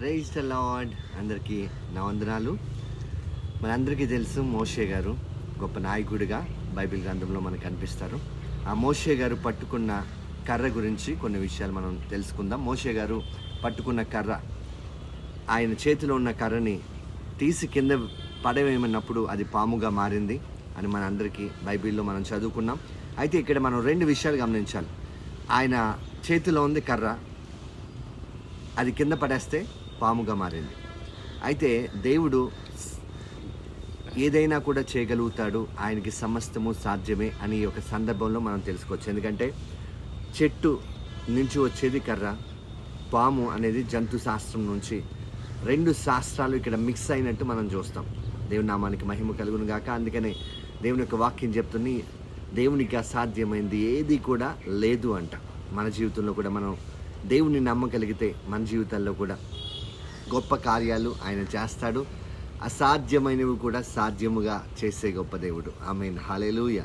Praise the lord. అందరికీ నా వందనాలు. మనందరికీ తెలుసు మోషే గారు గొప్ప నాయకుడిగా బైబిల్ గ్రంథంలో మనకు కనిపిస్తారు. ఆ మోషే గారు పట్టుకున్న కర్ర గురించి కొన్ని విషయాలు మనం తెలుసుకుందాం. మోషే గారు పట్టుకున్న కర్ర, ఆయన చేతిలో ఉన్న కర్రని తీసి కింద పడవేయమన్నప్పుడు అది పాముగా మారింది అని మనందరికీ బైబిల్లో మనం చదువుకున్నాం. అయితే ఇక్కడ మనం రెండు విషయాలు గమనించాలి. ఆయన చేతిలో ఉంది కర్ర, అది కింద పడేస్తే పాముగా మారింది. అయితే దేవుడు ఏదైనా కూడా చేయగలుగుతాడు, ఆయనకి సమస్తము సాధ్యమే అని ఒక సందర్భంలో మనం తెలుసుకోవచ్చు. ఎందుకంటే చెట్టు నుంచి వచ్చేది కర్ర, పాము అనేది జంతు శాస్త్రం నుంచి రెండు శాస్త్రాలు ఇక్కడ మిక్స్ అయినట్టు మనం చూస్తాం. దేవుని నామానికి మహిమ కలుగును గాక. అందుకనే దేవుని యొక్క వాక్యం చెప్తుంది, దేవునికి అసాధ్యమైంది ఏది కూడా లేదు అంట. మన జీవితంలో కూడా మనం దేవుని నమ్మగలిగితే మన జీవితాల్లో కూడా గొప్ప కార్యాలు ఆయన చేస్తాడు. అసాధ్యమైనవి కూడా సాధ్యముగా చేసే గొప్ప దేవుడు. ఆమేన్. హల్లెలూయా.